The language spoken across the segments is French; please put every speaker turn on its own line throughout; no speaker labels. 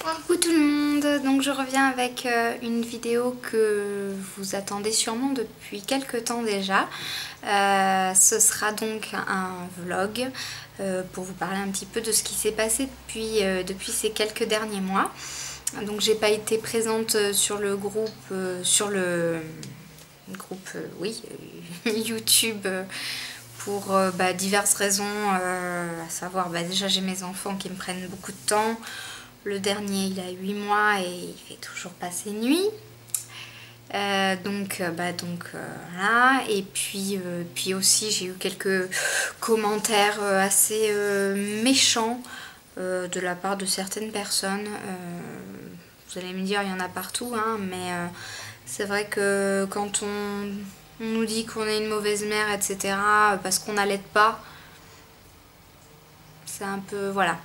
Coucou tout le monde, donc je reviens avec une vidéo que vous attendez sûrement depuis quelques temps déjà. Ce sera donc un vlog pour vous parler un petit peu de ce qui s'est passé depuis ces quelques derniers mois. Donc j'ai pas été présente sur le groupe, oui, YouTube pour diverses raisons, à savoir déjà j'ai mes enfants qui me prennent beaucoup de temps. Le dernier il a 8 mois et il fait toujours pas ses nuits. Voilà. Et puis aussi j'ai eu quelques commentaires assez méchants de la part de certaines personnes. Vous allez me dire il y en a partout, hein, mais c'est vrai que quand on nous dit qu'on est une mauvaise mère, etc., parce qu'on n'allait pas, c'est un peu... voilà.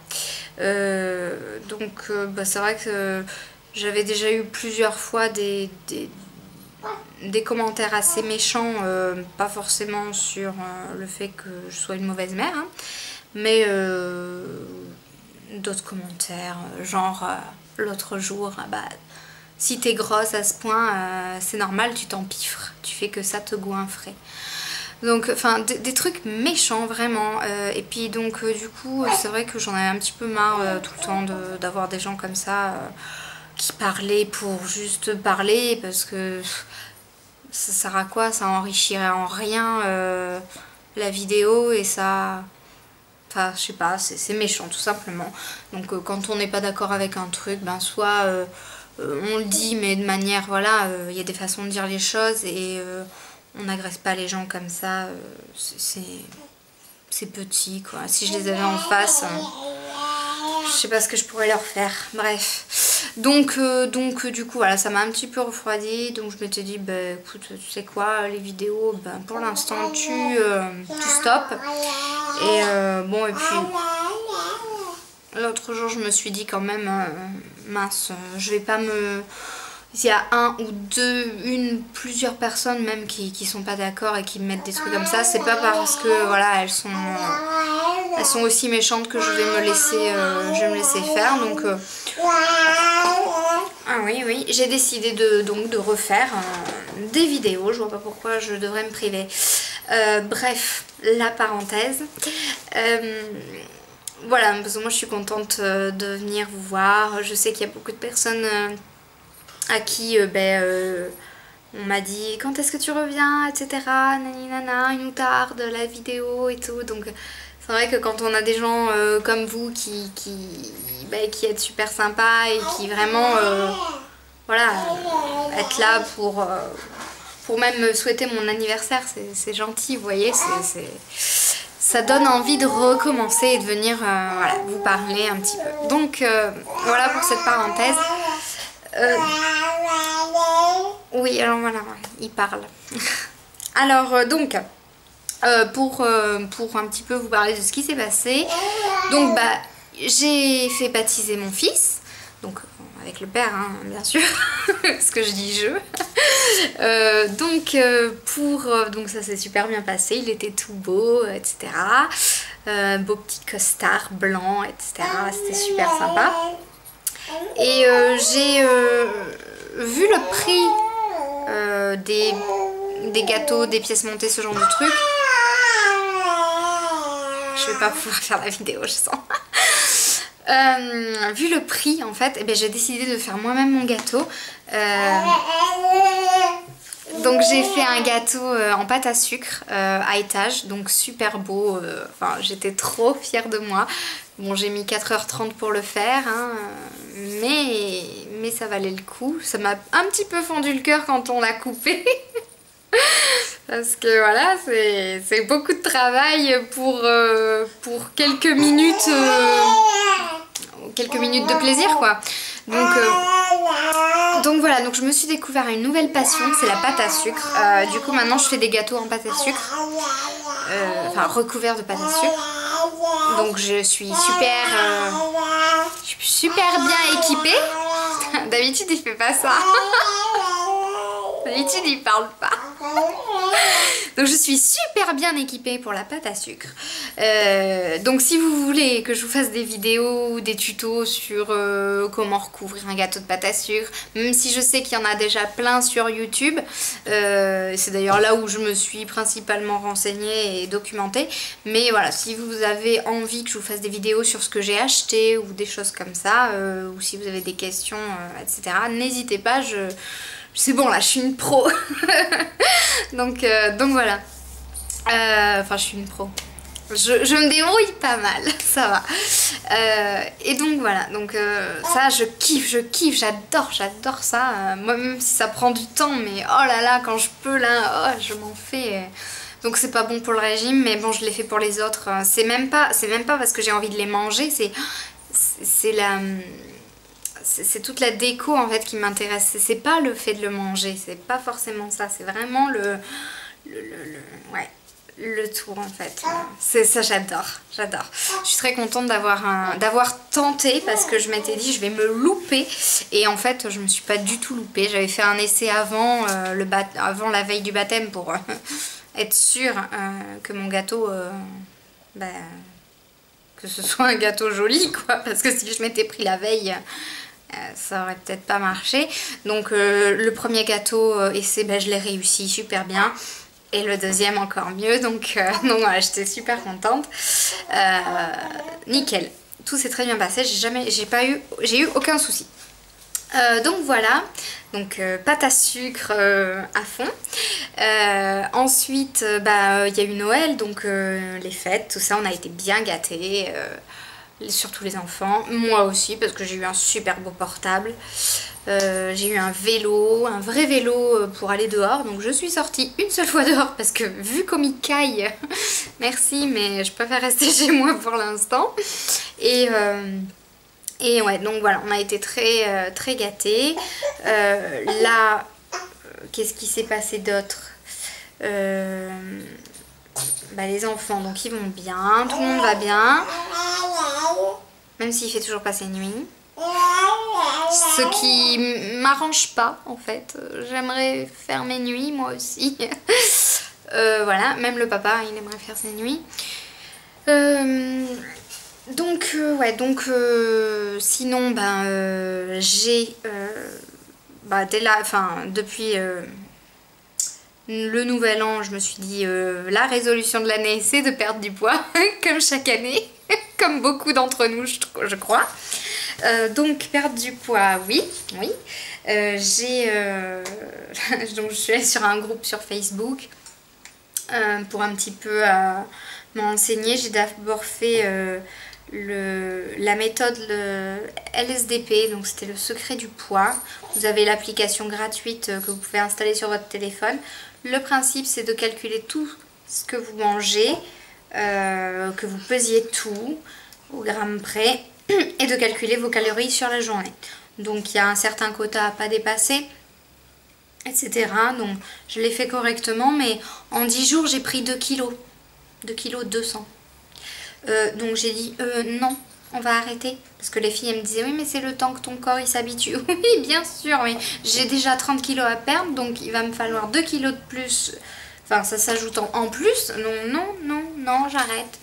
C'est vrai que j'avais déjà eu plusieurs fois des commentaires assez méchants, pas forcément sur le fait que je sois une mauvaise mère, hein, mais d'autres commentaires, genre l'autre jour, si t'es grosse à ce point, c'est normal, tu t'empiffres, tu fais que ça te goinfrer. Donc, enfin, des trucs méchants, vraiment. Et puis, donc, du coup, c'est vrai que j'en avais un petit peu marre tout le temps d'avoir des gens comme ça qui parlaient pour juste parler, parce que ça sert à quoi? Ça enrichirait en rien la vidéo et ça... Enfin, je sais pas, c'est méchant, tout simplement. Donc, quand on n'est pas d'accord avec un truc, soit on le dit, mais de manière, voilà, il y a des façons de dire les choses et... on n'agresse pas les gens comme ça, c'est petit quoi. Si je les avais en face, je sais pas ce que je pourrais leur faire. Bref. Donc du coup voilà, ça m'a un petit peu refroidi. Donc je m'étais dit, écoute, tu sais quoi, les vidéos, pour l'instant tu stoppes. Et bon, et puis l'autre jour je me suis dit quand même, mince, je vais pas me... S'il y a plusieurs personnes même qui sont pas d'accord et qui me mettent des trucs comme ça, c'est pas parce que voilà, elles sont aussi méchantes que je vais me laisser faire. Donc ah oui, j'ai décidé de refaire des vidéos. Je vois pas pourquoi je devrais me priver. Bref, la parenthèse. Voilà, parce que moi je suis contente de venir vous voir. Je sais qu'il y a beaucoup de personnes à qui on m'a dit quand est-ce que tu reviens, etc. Nani nana, il nous tarde la vidéo et tout. Donc c'est vrai que quand on a des gens comme vous qui êtes super sympas et qui vraiment voilà, être là pour même me souhaiter mon anniversaire, c'est gentil, vous voyez, ça donne envie de recommencer et de venir voilà, vous parler un petit peu. Donc voilà pour cette parenthèse. Oui, alors voilà, il parle. Alors pour un petit peu vous parler de ce qui s'est passé. Donc j'ai fait baptiser mon fils. Donc avec le père, hein, bien sûr, ce que je dis donc ça s'est super bien passé. Il était tout beau, etc. Beau petit costard blanc, etc. C'était super sympa. Et j'ai vu le prix des gâteaux, des pièces montées, ce genre de truc. Je vais pas pouvoir faire la vidéo, je sens. Vu le prix en fait, j'ai décidé de faire moi-même mon gâteau. Donc j'ai fait un gâteau en pâte à sucre à étage, donc super beau. Enfin, j'étais trop fière de moi. Bon, j'ai mis 4h30 pour le faire, hein, mais ça valait le coup. Ça m'a un petit peu fendu le cœur quand on l'a coupé. Parce que voilà, c'est beaucoup de travail pour quelques minutes de plaisir quoi. Donc voilà, donc je me suis découvert une nouvelle passion, c'est la pâte à sucre. Du coup maintenant je fais des gâteaux en pâte à sucre, enfin recouverts de pâte à sucre. Donc je suis super bien équipée. D'habitude il fait pas ça. D'habitude, il parle pas. Donc je suis super bien équipée pour la pâte à sucre. Donc si vous voulez que je vous fasse des vidéos ou des tutos sur comment recouvrir un gâteau de pâte à sucre, même si je sais qu'il y en a déjà plein sur YouTube, c'est d'ailleurs là où je me suis principalement renseignée et documentée, mais voilà, si vous avez envie que je vous fasse des vidéos sur ce que j'ai acheté ou des choses comme ça, ou si vous avez des questions, etc., n'hésitez pas, c'est bon là, je suis une pro. donc voilà. Enfin, je suis une pro. Je me débrouille pas mal, ça va. Et donc voilà, donc ça je kiffe, j'adore ça. Moi même si ça prend du temps, mais oh là là, quand je peux là, oh, je m'en fais. Donc c'est pas bon pour le régime, mais bon je l'ai fait pour les autres. C'est même pas parce que j'ai envie de les manger, c'est toute la déco en fait qui m'intéresse. C'est pas le fait de le manger, c'est pas forcément ça, c'est vraiment le tour en fait. C'est ça, j'adore. Je suis très contente d'avoir tenté parce que je m'étais dit je vais me louper et en fait je me suis pas du tout loupée. J'avais fait un essai avant la veille du baptême pour être sûre que mon gâteau que ce soit un gâteau joli quoi, parce que si je m'étais pris la veille ça aurait peut-être pas marché. Donc le premier gâteau essai, je l'ai réussi super bien. Et le deuxième encore mieux. Donc voilà, j'étais super contente. Nickel. Tout s'est très bien passé. J'ai eu aucun souci. Donc voilà. Donc pâte à sucre à fond. Ensuite, il y a eu Noël. Donc les fêtes, tout ça, on a été bien gâtés. Surtout les enfants, moi aussi parce que j'ai eu un super beau portable, j'ai eu un vélo, un vrai vélo pour aller dehors, donc je suis sortie une seule fois dehors parce que vu comme il caille, merci mais je préfère rester chez moi pour l'instant. Et ouais, donc voilà, on a été très gâtés. Là, qu'est-ce qui s'est passé d'autre? Les enfants, donc ils vont bien, tout le monde va bien, même s'il fait toujours passer nuit. Ce qui m'arrange pas en fait, j'aimerais faire mes nuits moi aussi. Voilà, même le papa il aimerait faire ses nuits. Sinon j'ai depuis le nouvel an, je me suis dit la résolution de l'année c'est de perdre du poids, comme chaque année, comme beaucoup d'entre nous je crois. Donc perdre du poids, oui. Donc je suis allée sur un groupe sur Facebook pour un petit peu m'enseigner. J'ai d'abord fait la méthode LSDP, donc c'était le secret du poids. Vous avez l'application gratuite que vous pouvez installer sur votre téléphone. Le principe c'est de calculer tout ce que vous mangez, que vous pesiez tout au gramme près et de calculer vos calories sur la journée. Donc il y a un certain quota à pas dépasser, etc. Donc je l'ai fait correctement, mais en 10 jours j'ai pris 2 kilos. 2 kilos 200. Donc j'ai dit non, on va arrêter. Parce que les filles elles me disaient oui mais c'est le temps que ton corps il s'habitue. Oui bien sûr, mais j'ai déjà 30 kilos à perdre, donc il va me falloir 2 kilos de plus. Enfin ça s'ajoute en plus. Non, j'arrête.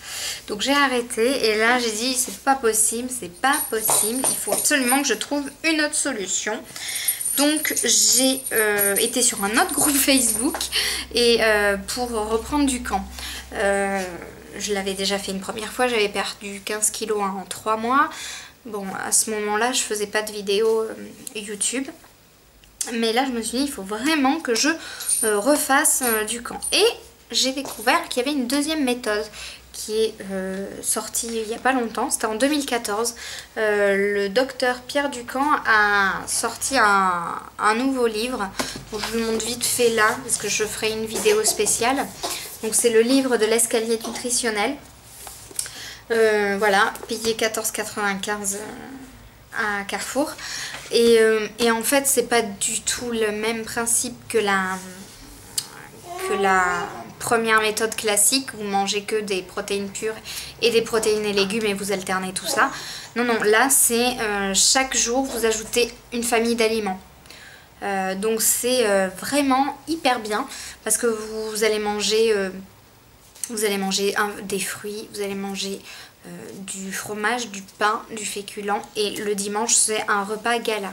Donc j'ai arrêté et là j'ai dit c'est pas possible, il faut absolument que je trouve une autre solution. Donc j'ai été sur un autre groupe Facebook et pour reprendre du camp. Je l'avais déjà fait une première fois, j'avais perdu 15 kilos en 3 mois. Bon, à ce moment-là, je faisais pas de vidéos YouTube. Mais là, je me suis dit, il faut vraiment que je refasse du camp. Et j'ai découvert qu'il y avait une deuxième méthode qui est sortie il n'y a pas longtemps, c'était en 2014. Le docteur Pierre Ducamp a sorti un nouveau livre. Donc, je vous le montre vite fait là, parce que je ferai une vidéo spéciale. Donc c'est le livre de l'escalier nutritionnel. Voilà, payé 14,95 à Carrefour. Et en fait, c'est pas du tout le même principe que la première méthode classique. Vous mangez que des protéines pures et des protéines et légumes et vous alternez tout ça. Non, là c'est chaque jour vous ajoutez une famille d'aliments. Donc c'est vraiment hyper bien parce que vous allez manger, des fruits, vous allez manger du fromage, du pain, du féculent et le dimanche c'est un repas gala.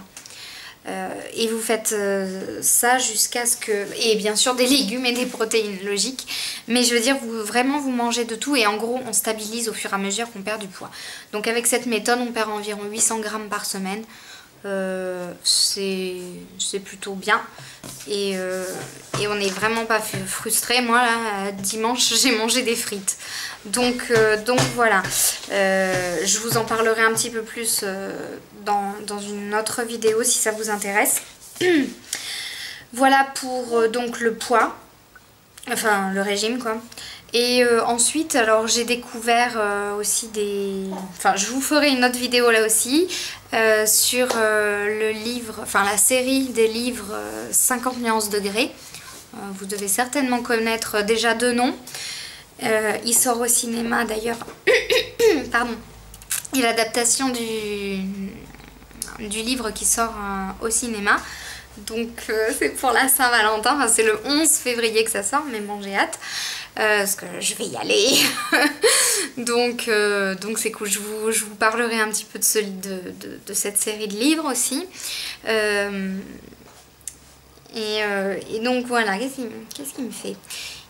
Et vous faites ça jusqu'à ce que... Et bien sûr des légumes et des protéines, logique. Mais je veux dire, vraiment vous mangez de tout et en gros on stabilise au fur et à mesure qu'on perd du poids. Donc avec cette méthode on perd environ 800 grammes par semaine. C'est plutôt bien et on n'est vraiment pas frustré. Moi là dimanche j'ai mangé des frites donc voilà. Je vous en parlerai un petit peu plus dans une autre vidéo si ça vous intéresse. Voilà pour donc le poids, enfin le régime quoi. Et ensuite, alors j'ai découvert aussi des... Enfin, je vous ferai une autre vidéo là aussi sur le livre, enfin la série des livres 50 nuances de Grey. Vous devez certainement connaître déjà deux noms. Il sort au cinéma d'ailleurs. Pardon. Il y a l'adaptation du livre qui sort au cinéma. Donc c'est pour la Saint-Valentin, enfin, c'est le 11 février que ça sort, mais bon j'ai hâte. Parce que je vais y aller. donc c'est cool, je vous parlerai un petit peu de cette série de livres aussi. Et donc voilà, qu'est-ce qu'il me fait?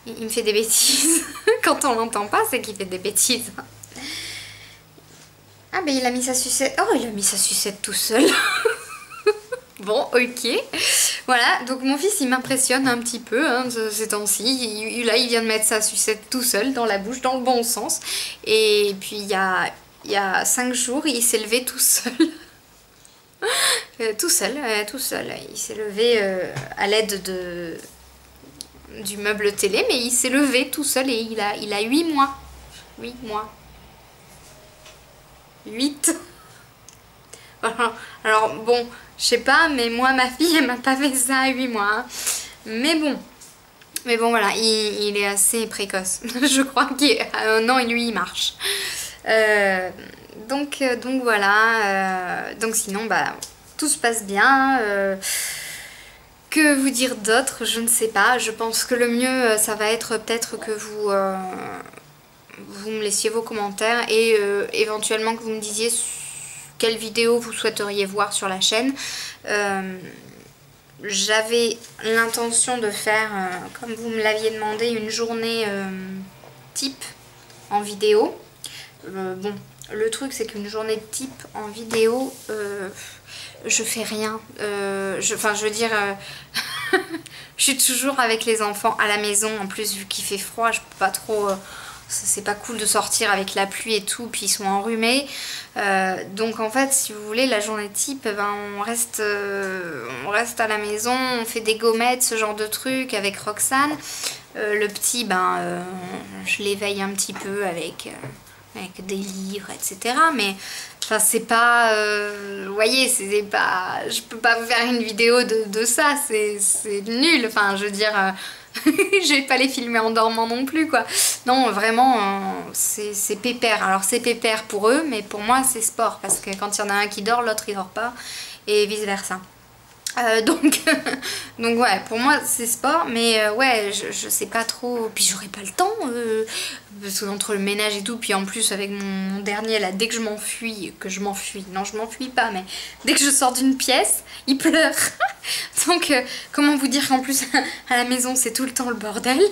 Il me fait des bêtises. Quand on l'entend pas, c'est qu'il fait des bêtises. Ah ben il a mis sa sucette. Oh, il a mis sa sucette tout seul. Bon, ok. Voilà, donc mon fils il m'impressionne un petit peu hein, ces temps-ci. Là il vient de mettre sa sucette tout seul dans la bouche, dans le bon sens. Et puis il y a 5 jours il s'est levé tout seul. Tout seul. Il s'est levé à l'aide du meuble télé, mais il s'est levé tout seul et il a 8 mois. 8 mois. 8. Alors bon, je sais pas, mais moi ma fille elle m'a pas fait ça à 8 mois. Hein. Mais bon voilà, il est assez précoce. Je crois qu'à 1 an et lui il marche. Donc voilà. Donc sinon bah tout se passe bien. Que vous dire d'autre? Je ne sais pas. Je pense que le mieux ça va être peut-être que vous me laissiez vos commentaires et éventuellement que vous me disiez quelle vidéo vous souhaiteriez voir sur la chaîne. J'avais l'intention de faire, comme vous me l'aviez demandé, une journée type en vidéo. Bon, le truc c'est qu'une journée type en vidéo, je fais rien. Enfin, je veux dire, je suis toujours avec les enfants à la maison. En plus, vu qu'il fait froid, je peux pas trop... c'est pas cool de sortir avec la pluie et tout, puis ils sont enrhumés. Donc en fait, si vous voulez, la journée type, ben, on reste à la maison, on fait des gommettes, ce genre de trucs avec Roxane. Le petit, ben, je l'éveille un petit peu avec des livres, etc. Mais enfin, c'est pas... vous voyez, c'est pas... Je peux pas vous faire une vidéo de ça, c'est nul. Enfin, je veux dire... je vais pas les filmer en dormant non plus quoi. Non vraiment c'est pépère. Alors c'est pépère pour eux mais pour moi c'est sport parce que quand il y en a un qui dort l'autre il dort pas et vice versa. Donc ouais pour moi c'est sport mais ouais je sais pas trop, puis j'aurai pas le temps parce que entre le ménage et tout, puis en plus avec mon dernier là, dès que je m'enfuis, non je m'enfuis pas mais dès que je sors d'une pièce il pleure. Donc comment vous dire qu'en plus à la maison c'est tout le temps le bordel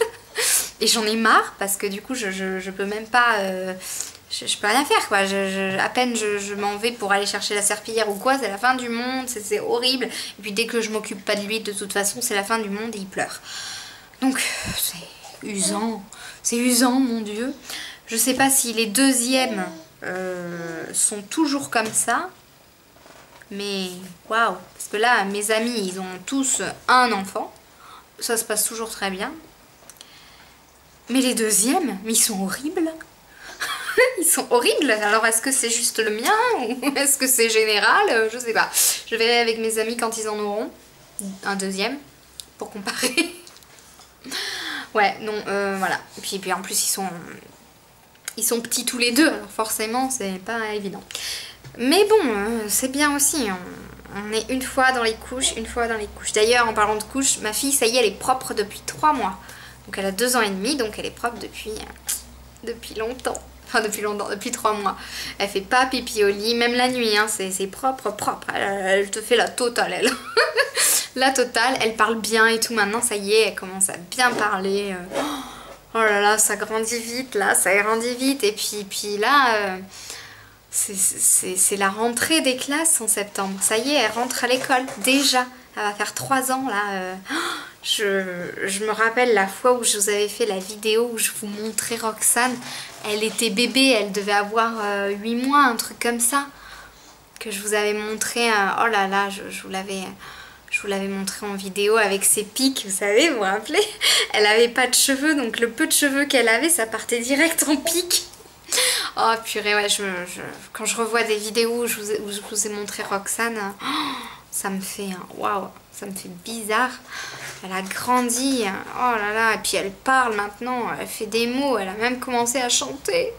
et j'en ai marre parce que du coup je peux même pas je peux rien faire quoi, à peine je m'en vais pour aller chercher la serpillière ou quoi, c'est la fin du monde, c'est horrible. Et puis dès que je m'occupe pas de lui, de toute façon c'est la fin du monde et il pleure. Donc c'est usant mon dieu. Je sais pas si les deuxièmes sont toujours comme ça, mais waouh, parce que là mes amis ils ont tous un enfant, ça se passe toujours très bien. Mais les deuxièmes, ils sont horribles. Ils sont horribles. Alors est-ce que c'est juste le mien ou est-ce que c'est général? Je sais pas. Je verrai avec mes amis quand ils en auront un deuxième pour comparer. Ouais, non, voilà. Et puis en plus ils sont petits tous les deux, alors forcément c'est pas évident. Mais bon, c'est bien aussi. On est une fois dans les couches, une fois dans les couches. D'ailleurs, en parlant de couches, ma fille, ça y est, elle est propre depuis 3 mois. Donc elle a 2 ans et demi, donc elle est propre depuis longtemps. Enfin depuis longtemps, depuis 3 mois. Elle fait pas pipi au lit, même la nuit, hein, c'est propre, propre. Elle te fait la totale, elle. La totale, elle parle bien et tout. Maintenant, ça y est, elle commence à bien parler. Oh là là, ça grandit vite, là, ça grandit vite. Et puis là, c'est la rentrée des classes en septembre. Ça y est, elle rentre à l'école, déjà. Elle va faire 3 ans, là. Je me rappelle la fois où je vous avais fait la vidéo où je vous montrais Roxane. Elle était bébé, elle devait avoir 8 mois, un truc comme ça. Que je vous avais montré, oh là là, je vous l'avais montré en vidéo avec ses pics, vous savez, vous vous rappelez? Elle avait pas de cheveux, donc le peu de cheveux qu'elle avait, ça partait direct en pic. Oh purée, ouais, quand je revois des vidéos où je vous ai montré Roxane, ça me fait, waouh, ça me fait bizarre. Elle a grandi, oh là là, et puis elle parle maintenant, elle fait des mots, elle a même commencé à chanter.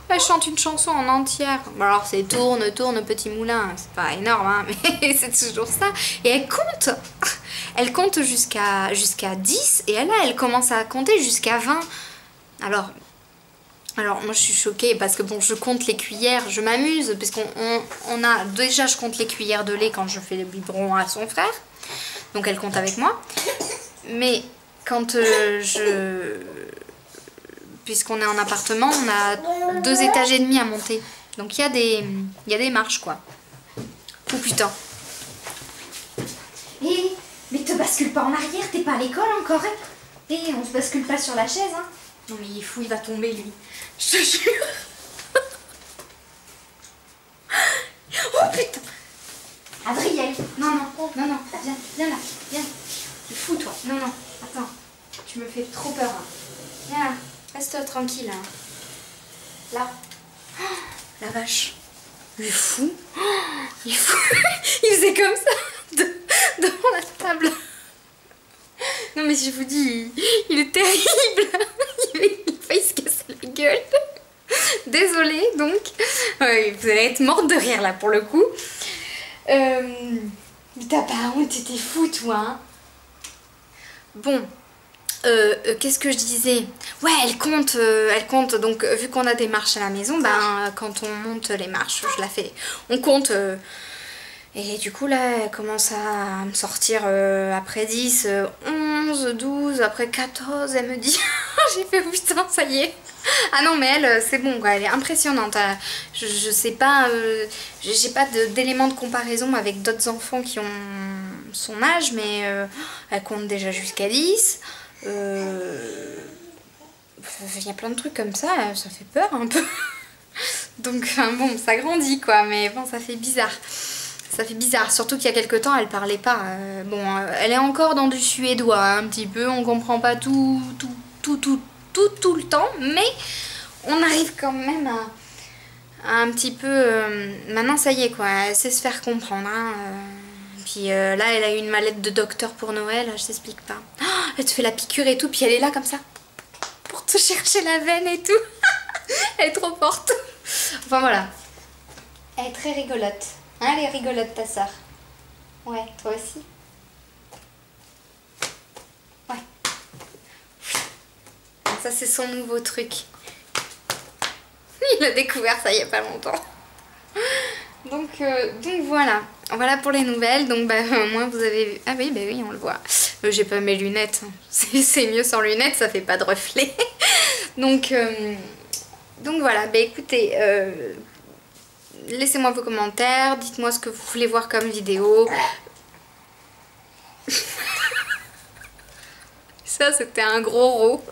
Elle chante une chanson en entière. Bon alors c'est tourne, tourne, petit moulin. C'est pas énorme, hein, mais c'est toujours ça. Et elle compte. Elle compte jusqu'à 10. Et là, elle commence à compter jusqu'à 20. Alors moi je suis choquée parce que bon, je compte les cuillères. Je m'amuse parce qu'on a... Déjà, je compte les cuillères de lait quand je fais le biberon à son frère. Donc elle compte avec moi. Mais quand puisqu'on est en appartement, on a 2 étages et demi à monter. Donc il y a des marches, quoi. Oh putain. Hé, mais te bascule pas en arrière, t'es pas à l'école encore. Hé, on se bascule pas sur la chaise, hein. Non mais il est fou, il va tomber, lui. Je te jure. Oh putain. Adriel, non, viens là, viens. Tu es fou, toi. Non, attends. Tu me fais trop peur, hein. Viens là. Reste tranquille, hein. Là. Oh, la vache. Il est fou. Oh, il est fou. Il faisait comme ça devant la table. Non mais je vous dis, il est terrible. Il a failli se casser la gueule. Désolée donc. Vous allez être morte de rire là pour le coup. Mais t'as pas honte, t'étais fou toi, hein. Bon. Qu'est-ce que je disais? Ouais, elle compte, donc vu qu'on a des marches à la maison, ben quand on monte les marches, je la fais, on compte, et du coup là, elle commence à me sortir après 10, 11, 12, après 14, elle me dit, j'ai fait putain, ça y est. Ah non mais elle, c'est bon quoi, elle est impressionnante, je sais pas, j'ai pas d'éléments de comparaison avec d'autres enfants qui ont son âge, mais elle compte déjà jusqu'à 10. Il y a plein de trucs comme ça fait peur un peu. Donc bon, ça grandit quoi, mais bon, ça fait bizarre. Ça fait bizarre, surtout qu'il y a quelques temps, elle parlait pas. Bon, elle est encore dans du suédois, hein, un petit peu, on comprend pas tout le temps, mais on arrive quand même à un petit peu... maintenant, ça y est quoi, elle sait se faire comprendre, hein, puis là, elle a eu une mallette de docteur pour Noël, je t'explique pas. Oh, elle te fait la piqûre et tout, puis elle est là comme ça. Pour te chercher la veine et tout. Elle est trop forte. Enfin voilà. Elle est très rigolote. Hein, elle est rigolote ta soeur. Ouais, toi aussi. Ouais. Ça c'est son nouveau truc. Il a découvert ça il y a pas longtemps. Donc voilà. Voilà pour les nouvelles. Donc bah moi vous avez... Ah oui, bah oui, on le voit. J'ai pas mes lunettes. C'est mieux sans lunettes, ça fait pas de reflet. Donc voilà, bah écoutez, laissez-moi vos commentaires, dites-moi ce que vous voulez voir comme vidéo. Ça c'était un gros rot.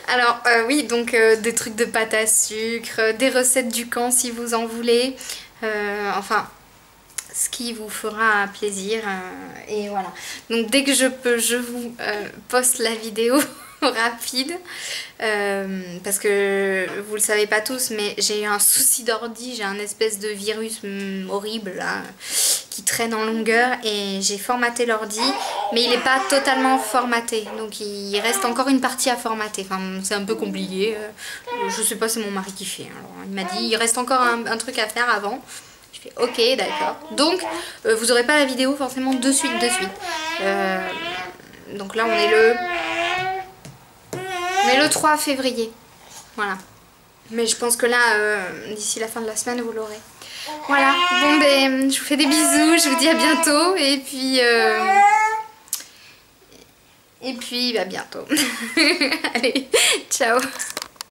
Alors oui, donc des trucs de pâte à sucre, des recettes du camp si vous en voulez, enfin ce qui vous fera plaisir, et voilà. Donc dès que je peux, je vous poste la vidéo rapide, parce que vous le savez pas tous, mais j'ai eu un souci d'ordi, j'ai un espèce de virus horrible là, qui traîne en longueur, et j'ai formaté l'ordi, mais il n'est pas totalement formaté, donc il reste encore une partie à formater. Enfin c'est un peu compliqué, je sais pas, c'est mon mari qui fait. Alors il m'a dit il reste encore un truc à faire avant. fais ok, d'accord. Donc vous aurez pas la vidéo forcément de suite. Donc là on est le 3 février. Voilà. Mais je pense que là, d'ici la fin de la semaine, vous l'aurez. Voilà. Bon ben, je vous fais des bisous, je vous dis à bientôt. Et puis bah, bientôt. Allez, ciao.